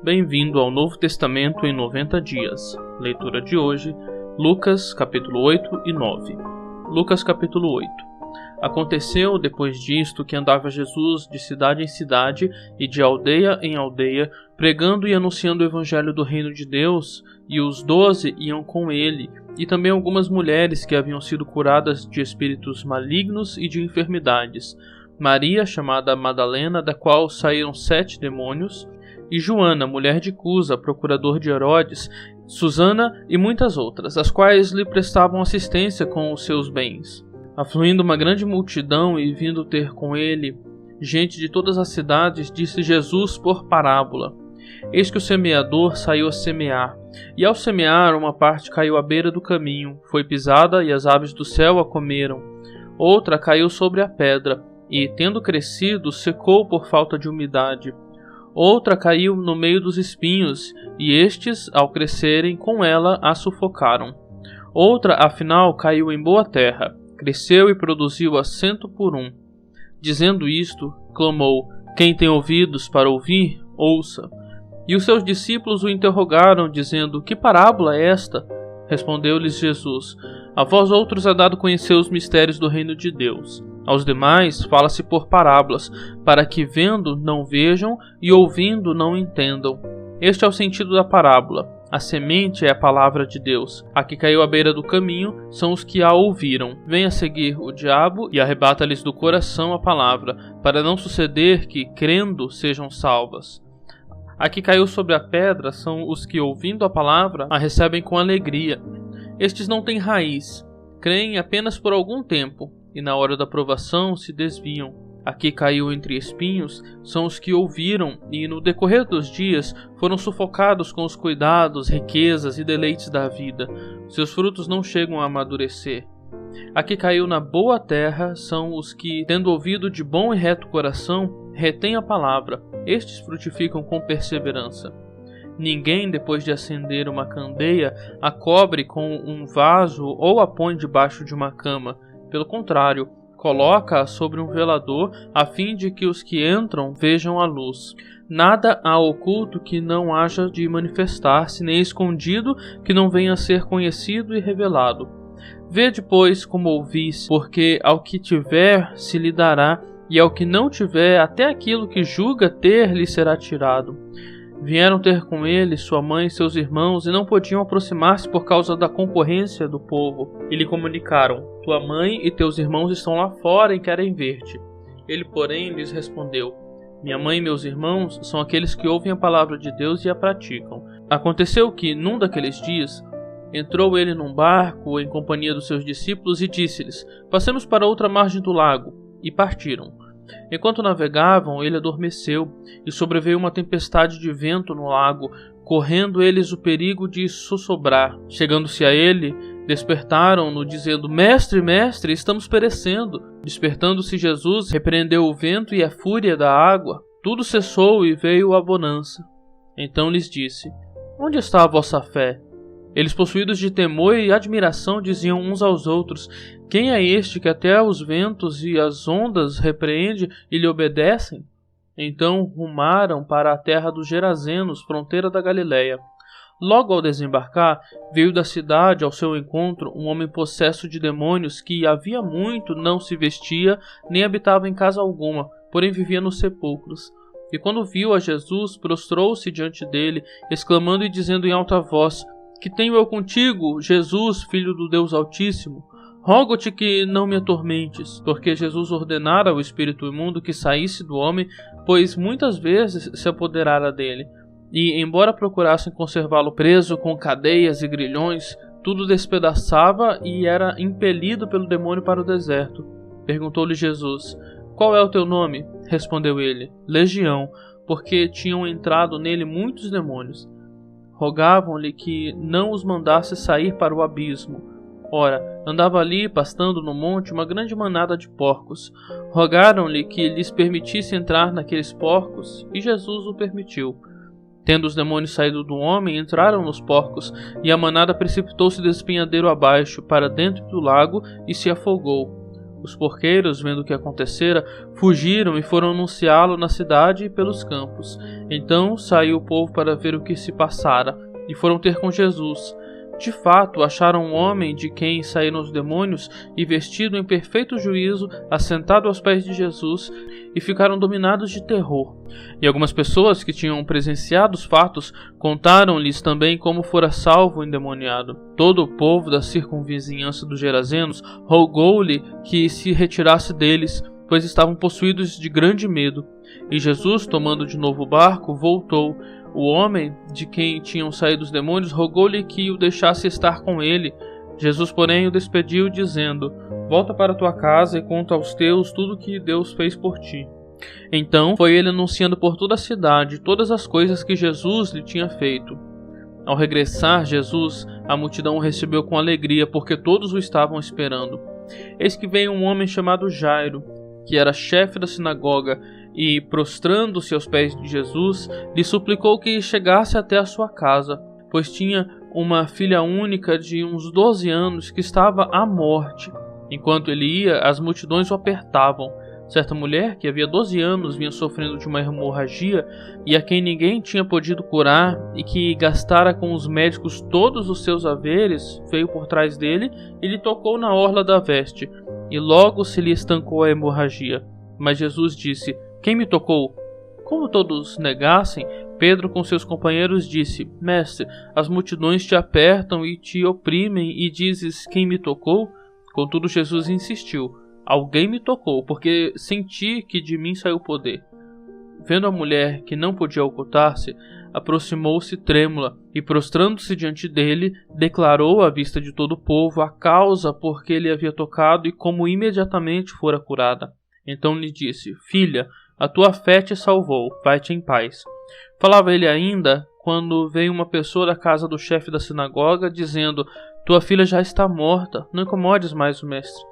Bem-vindo ao Novo Testamento em 90 dias. Leitura de hoje, Lucas capítulo 8 e 9. Lucas capítulo 8. Aconteceu depois disto que andava Jesus de cidade em cidade e de aldeia em aldeia, pregando e anunciando o evangelho do reino de Deus, e os 12 iam com ele, e também algumas mulheres que haviam sido curadas de espíritos malignos e de enfermidades. Maria, chamada Madalena, da qual saíram 7 demônios, e Joana, mulher de Cusa, procurador de Herodes, Susana e muitas outras, as quais lhe prestavam assistência com os seus bens. Afluindo uma grande multidão e vindo ter com ele gente de todas as cidades, disse Jesus por parábola: Eis que o semeador saiu a semear, e ao semear uma parte caiu à beira do caminho, foi pisada e as aves do céu a comeram. Outra caiu sobre a pedra, e, tendo crescido, secou por falta de umidade. Outra caiu no meio dos espinhos, e estes, ao crescerem com ela, a sufocaram. Outra, afinal, caiu em boa terra, cresceu e produziu a 100 por 1. Dizendo isto, clamou: Quem tem ouvidos para ouvir, ouça. E os seus discípulos o interrogaram, dizendo: Que parábola é esta? Respondeu-lhes Jesus: A vós outros é dado conhecer os mistérios do reino de Deus. Aos demais fala-se por parábolas, para que vendo não vejam e ouvindo não entendam. Este é o sentido da parábola. A semente é a palavra de Deus. A que caiu à beira do caminho são os que a ouviram. Vem a seguir o diabo e arrebata-lhes do coração a palavra, para não suceder que, crendo, sejam salvas. A que caiu sobre a pedra são os que, ouvindo a palavra, a recebem com alegria. Estes não têm raiz, creem apenas por algum tempo, e na hora da provação se desviam. A que caiu entre espinhos são os que ouviram e, no decorrer dos dias, foram sufocados com os cuidados, riquezas e deleites da vida. Seus frutos não chegam a amadurecer. A que caiu na boa terra são os que, tendo ouvido de bom e reto coração, retêm a palavra. Estes frutificam com perseverança. Ninguém, depois de acender uma candeia, a cobre com um vaso ou a põe debaixo de uma cama. Pelo contrário, coloca-a sobre um velador, a fim de que os que entram vejam a luz. Nada há oculto que não haja de manifestar-se, nem escondido que não venha a ser conhecido e revelado. Vede, pois, como ouvis, porque ao que tiver se lhe dará, e ao que não tiver, até aquilo que julga ter lhe será tirado. Vieram ter com ele sua mãe e seus irmãos, e não podiam aproximar-se por causa da concorrência do povo. E lhe comunicaram: Tua mãe e teus irmãos estão lá fora e querem ver-te. Ele, porém, lhes respondeu: Minha mãe e meus irmãos são aqueles que ouvem a palavra de Deus e a praticam. Aconteceu que, num daqueles dias, entrou ele num barco em companhia dos seus discípulos e disse-lhes: Passemos para outra margem do lago. E partiram. Enquanto navegavam, ele adormeceu, e sobreveio uma tempestade de vento no lago, correndo eles o perigo de sussobrar. Chegando-se a ele, despertaram-no, dizendo: Mestre, mestre, estamos perecendo. Despertando-se Jesus, repreendeu o vento e a fúria da água. Tudo cessou e veio a bonança. Então lhes disse: Onde está a vossa fé? Eles, possuídos de temor e admiração, diziam uns aos outros: Quem é este que até os ventos e as ondas repreende e lhe obedecem? Então rumaram para a terra dos Gerazenos, fronteira da Galileia. Logo ao desembarcar, veio da cidade ao seu encontro um homem possesso de demônios que havia muito não se vestia nem habitava em casa alguma, porém vivia nos sepulcros. E quando viu a Jesus, prostrou-se diante dele, exclamando e dizendo em alta voz: Que tenho eu contigo, Jesus, Filho do Deus Altíssimo? Rogo-te que não me atormentes, porque Jesus ordenara ao espírito imundo que saísse do homem, pois muitas vezes se apoderara dele. E, embora procurassem conservá-lo preso com cadeias e grilhões, tudo despedaçava e era impelido pelo demônio para o deserto. Perguntou-lhe Jesus: Qual é o teu nome? Respondeu ele: Legião, porque tinham entrado nele muitos demônios. Rogavam-lhe que não os mandasse sair para o abismo. Ora, andava ali, pastando no monte, uma grande manada de porcos. Rogaram-lhe que lhes permitisse entrar naqueles porcos, e Jesus o permitiu. Tendo os demônios saído do homem, entraram nos porcos, e a manada precipitou-se despenhadeiro abaixo, para dentro do lago, e se afogou. Os porqueiros, vendo o que acontecera, fugiram e foram anunciá-lo na cidade e pelos campos. Então saiu o povo para ver o que se passara, e foram ter com Jesus. De fato, acharam um homem de quem saíram os demônios e vestido em perfeito juízo, assentado aos pés de Jesus, e ficaram dominados de terror. E algumas pessoas que tinham presenciado os fatos contaram-lhes também como fora salvo o endemoniado. Todo o povo da circunvizinhança dos Gerazenos rogou-lhe que se retirasse deles, pois estavam possuídos de grande medo. E Jesus, tomando de novo o barco, voltou. O homem de quem tinham saído os demônios rogou-lhe que o deixasse estar com ele. Jesus, porém, o despediu, dizendo: Volta para tua casa e conta aos teus tudo o que Deus fez por ti. Então foi ele anunciando por toda a cidade todas as coisas que Jesus lhe tinha feito. Ao regressar Jesus, a multidão o recebeu com alegria, porque todos o estavam esperando. Eis que veio um homem chamado Jairo, que era chefe da sinagoga, e, prostrando-se aos pés de Jesus, lhe suplicou que chegasse até a sua casa, pois tinha uma filha única de uns 12 anos que estava à morte. Enquanto ele ia, as multidões o apertavam. Certa mulher, que havia 12 anos vinha sofrendo de uma hemorragia e a quem ninguém tinha podido curar e que gastara com os médicos todos os seus haveres, veio por trás dele e lhe tocou na orla da veste, e logo se lhe estancou a hemorragia. Mas Jesus disse: Quem me tocou? Como todos negassem, Pedro com seus companheiros disse: Mestre, as multidões te apertam e te oprimem e dizes: Quem me tocou? Contudo Jesus insistiu: Alguém me tocou, porque senti que de mim saiu poder. Vendo a mulher que não podia ocultar-se, aproximou-se trêmula e, prostrando-se diante dele, declarou à vista de todo o povo a causa por que ele havia tocado e como imediatamente fora curada. Então lhe disse: Filha, a tua fé te salvou, vai-te em paz. Falava ele ainda, quando veio uma pessoa da casa do chefe da sinagoga, dizendo: Tua filha já está morta, não incomodes mais o mestre.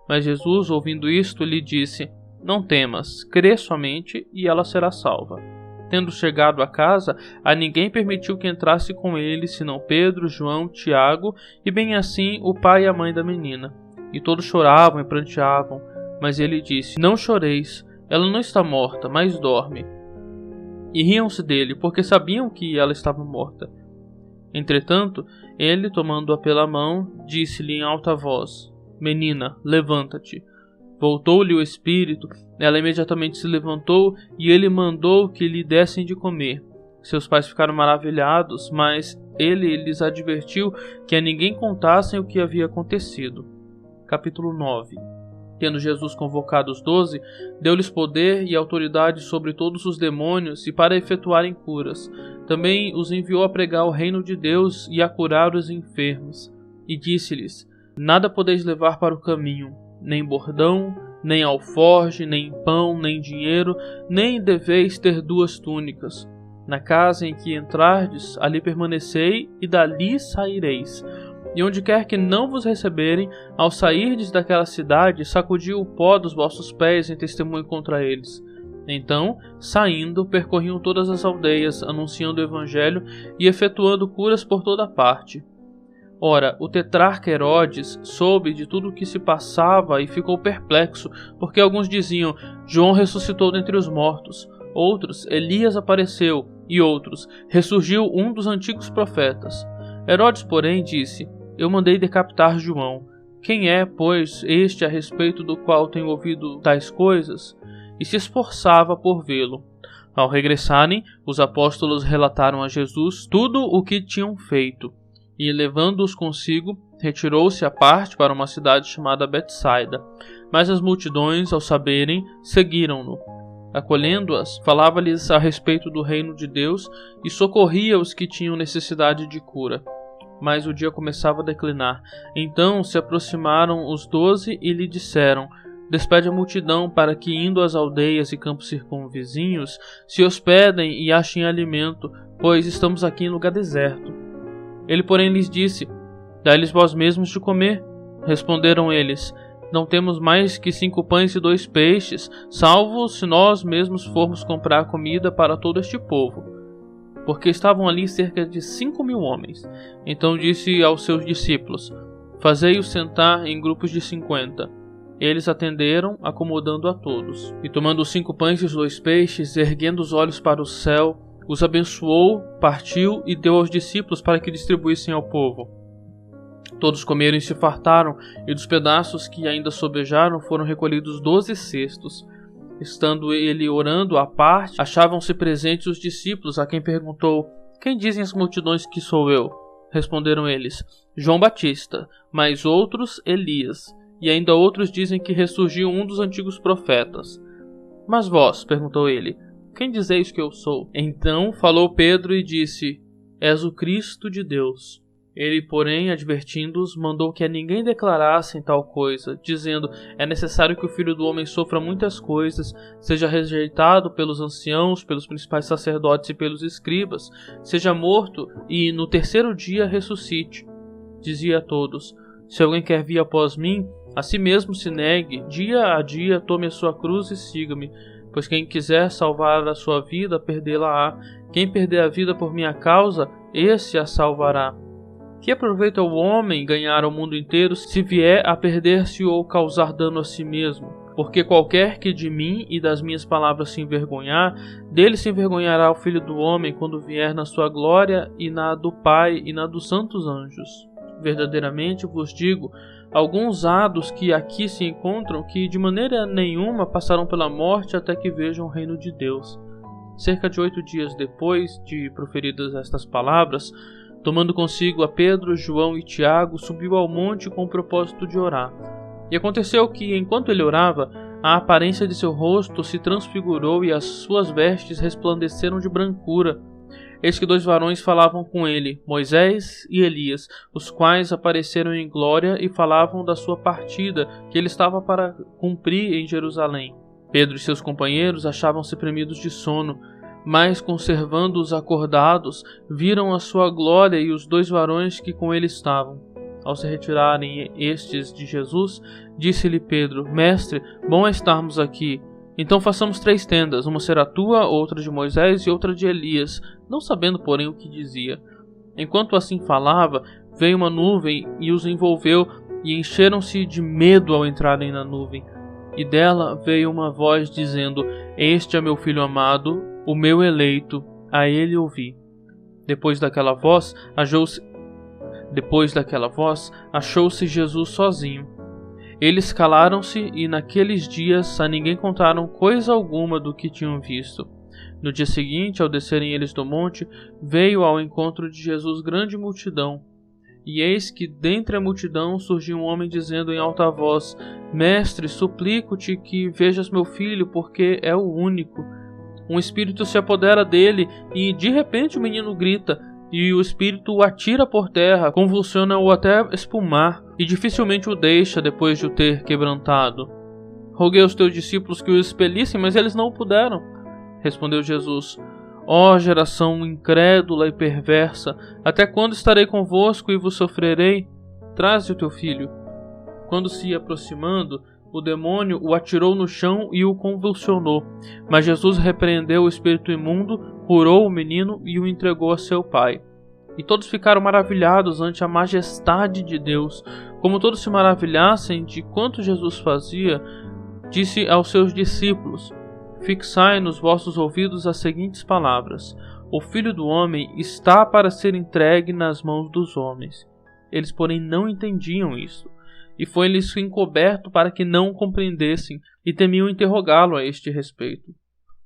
Mas Jesus, ouvindo isto, lhe disse: Não temas, crê somente, e ela será salva. Tendo chegado à casa, a ninguém permitiu que entrasse com ele, senão Pedro, João, Tiago, e bem assim o pai e a mãe da menina. E todos choravam e pranteavam. Mas ele disse: Não choreis, ela não está morta, mas dorme. E riam-se dele, porque sabiam que ela estava morta. Entretanto, ele, tomando-a pela mão, disse-lhe em alta voz: Menina, levanta-te. Voltou-lhe o espírito, ela imediatamente se levantou, e ele mandou que lhe dessem de comer. Seus pais ficaram maravilhados, mas ele lhes advertiu que a ninguém contassem o que havia acontecido. Capítulo 9. Tendo Jesus convocado os 12, deu-lhes poder e autoridade sobre todos os demônios e para efetuarem curas. Também os enviou a pregar o reino de Deus e a curar os enfermos. E disse-lhes: Nada podeis levar para o caminho, nem bordão, nem alforge, nem pão, nem dinheiro, nem deveis ter 2 túnicas. Na casa em que entrardes, ali permanecei e dali saireis. E onde quer que não vos receberem, ao sairdes daquela cidade, sacudi o pó dos vossos pés em testemunho contra eles. Então, saindo, percorriam todas as aldeias, anunciando o evangelho e efetuando curas por toda parte. Ora, o tetrarca Herodes soube de tudo o que se passava e ficou perplexo, porque alguns diziam: João ressuscitou dentre os mortos, outros: Elias apareceu, e outros: ressurgiu um dos antigos profetas. Herodes, porém, disse: Eu mandei decapitar João. Quem é, pois, este a respeito do qual tenho ouvido tais coisas? E se esforçava por vê-lo. Ao regressarem, os apóstolos relataram a Jesus tudo o que tinham feito. E, levando-os consigo, retirou-se à parte para uma cidade chamada Betsaida. Mas as multidões, ao saberem, seguiram-no. Acolhendo-as, falava-lhes a respeito do reino de Deus e socorria os que tinham necessidade de cura. Mas o dia começava a declinar. Então se aproximaram os 12 e lhe disseram: Despede a multidão para que, indo às aldeias e campos circunvizinhos, se hospedem e achem alimento, pois estamos aqui em lugar deserto. Ele, porém, lhes disse: Dai-lhes vós mesmos de comer. Responderam eles: Não temos mais que 5 pães e 2 peixes, salvo se nós mesmos formos comprar comida para todo este povo. Porque estavam ali cerca de 5.000 homens. Então disse aos seus discípulos: Fazei-os sentar em grupos de 50. Eles atenderam, acomodando a todos. E tomando os 5 pães e os 2 peixes, erguendo os olhos para o céu, os abençoou, partiu e deu aos discípulos para que distribuíssem ao povo. Todos comeram e se fartaram, e dos pedaços que ainda sobejaram foram recolhidos 12 cestos. Estando ele orando à parte, achavam-se presentes os discípulos, a quem perguntou: "Quem dizem as multidões que sou eu?" Responderam eles: "João Batista, mas outros Elias, e ainda outros dizem que ressurgiu um dos antigos profetas." "Mas vós," perguntou ele, "quem dizeis que eu sou?" Então falou Pedro e disse: "És o Cristo de Deus." Ele, porém, advertindo-os, mandou que a ninguém declarassem tal coisa, dizendo: "É necessário que o Filho do Homem sofra muitas coisas, seja rejeitado pelos anciãos, pelos principais sacerdotes e pelos escribas, seja morto e no 3º dia ressuscite." Dizia a todos: "Se alguém quer vir após mim, a si mesmo se negue, dia a dia tome a sua cruz e siga-me. Pois quem quiser salvar a sua vida, perdê-la-á. Quem perder a vida por minha causa, esse a salvará. Que aproveita o homem ganhar o mundo inteiro se vier a perder-se ou causar dano a si mesmo? Porque qualquer que de mim e das minhas palavras se envergonhar, dele se envergonhará o Filho do Homem quando vier na sua glória e na do Pai e na dos santos anjos. Verdadeiramente vos digo, alguns há dos que aqui se encontram que de maneira nenhuma passarão pela morte até que vejam o reino de Deus." Cerca de 8 dias depois de proferidas estas palavras, tomando consigo a Pedro, João e Tiago, subiu ao monte com o propósito de orar. E aconteceu que, enquanto ele orava, a aparência de seu rosto se transfigurou e as suas vestes resplandeceram de brancura. Eis que 2 varões falavam com ele, Moisés e Elias, os quais apareceram em glória e falavam da sua partida, que ele estava para cumprir em Jerusalém. Pedro e seus companheiros achavam-se premidos de sono, mas, conservando-os acordados, viram a sua glória e os 2 varões que com ele estavam. Ao se retirarem estes de Jesus, disse-lhe Pedro: "Mestre, bom é estarmos aqui. Então façamos 3 tendas, uma será tua, outra de Moisés e outra de Elias", não sabendo, porém, o que dizia. Enquanto assim falava, veio uma nuvem e os envolveu, e encheram-se de medo ao entrarem na nuvem. E dela veio uma voz dizendo: "Este é meu filho amado, o meu eleito, a ele ouvi." Depois daquela voz, achou-se Jesus sozinho. Eles calaram-se e naqueles dias a ninguém contaram coisa alguma do que tinham visto. No dia seguinte, ao descerem eles do monte, veio ao encontro de Jesus grande multidão. E eis que dentre a multidão surgiu um homem dizendo em alta voz: "Mestre, suplico-te que vejas meu filho, porque é o único." Um espírito se apodera dele e de repente o menino grita, e o espírito o atira por terra, convulsiona-o até espumar, e dificilmente o deixa depois de o ter quebrantado. "Roguei aos teus discípulos que o expelissem, mas eles não puderam." Respondeu Jesus: "Ó geração incrédula e perversa, até quando estarei convosco e vos sofrerei? Traze o teu filho." Quando se ia aproximando, o demônio o atirou no chão e o convulsionou. Mas Jesus repreendeu o espírito imundo, curou o menino e o entregou a seu pai. E todos ficaram maravilhados ante a majestade de Deus. Como todos se maravilhassem de quanto Jesus fazia, disse aos seus discípulos: "Fixai nos vossos ouvidos as seguintes palavras: o Filho do Homem está para ser entregue nas mãos dos homens." Eles, porém, não entendiam isso, e foi-lhes encoberto para que não compreendessem, e temiam interrogá-lo a este respeito.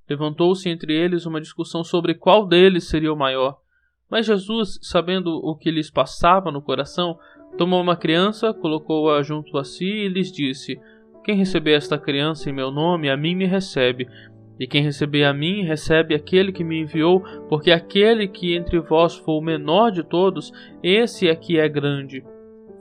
Levantou-se entre eles uma discussão sobre qual deles seria o maior. Mas Jesus, sabendo o que lhes passava no coração, tomou uma criança, colocou-a junto a si e lhes disse: "Quem receber esta criança em meu nome, a mim me recebe. E quem receber a mim, recebe aquele que me enviou, porque aquele que entre vós for o menor de todos, esse é que é grande."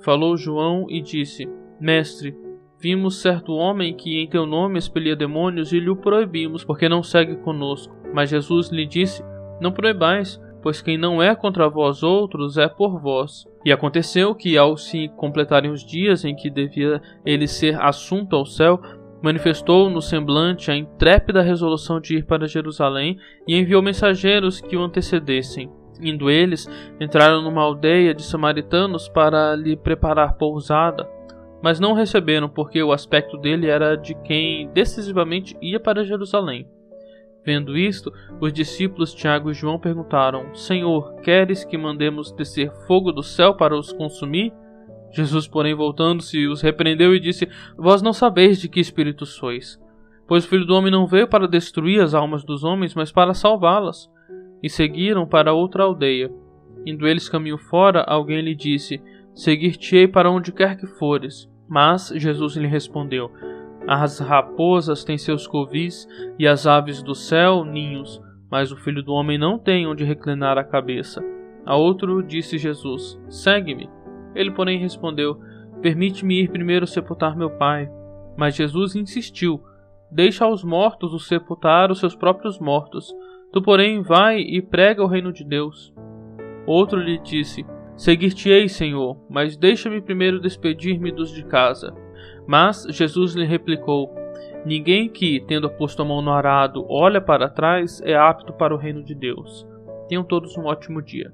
Falou João e disse: "Mestre, vimos certo homem que em teu nome expelia demônios e lhe o proibimos, porque não segue conosco." Mas Jesus lhe disse: "Não proibais, pois quem não é contra vós outros é por vós." E aconteceu que, ao se completarem os dias em que devia ele ser assunto ao céu, manifestou no semblante a intrépida resolução de ir para Jerusalém e enviou mensageiros que o antecedessem. Indo eles, entraram numa aldeia de samaritanos para lhe preparar pousada. mas não o receberam, porque o aspecto dele era de quem decisivamente ia para Jerusalém. Vendo isto, os discípulos Tiago e João perguntaram: Senhor, queres que mandemos descer fogo do céu para os consumir? Jesus, porém, voltando-se, os repreendeu e disse: Vós não sabeis de que espírito sois, pois o Filho do Homem não veio para destruir as almas dos homens, mas para salvá-las. E seguiram para outra aldeia. Indo eles caminho fora, alguém lhe disse: Seguir-te-ei para onde quer que fores. Mas Jesus lhe respondeu: As raposas têm seus covis, e as aves do céu ninhos, mas o Filho do Homem não tem onde reclinar a cabeça. A outro disse Jesus: Segue-me. Ele, porém, respondeu: Permite-me ir primeiro sepultar meu pai. Mas Jesus insistiu: Deixa aos mortos o sepultar os seus próprios mortos. Tu, porém, vai e prega o reino de Deus. Outro lhe disse: Seguir-te-ei, Senhor, mas deixa-me primeiro despedir-me dos de casa. Mas Jesus lhe replicou: Ninguém que, tendo posto a mão no arado, olha para trás, é apto para o reino de Deus. Tenham todos um ótimo dia.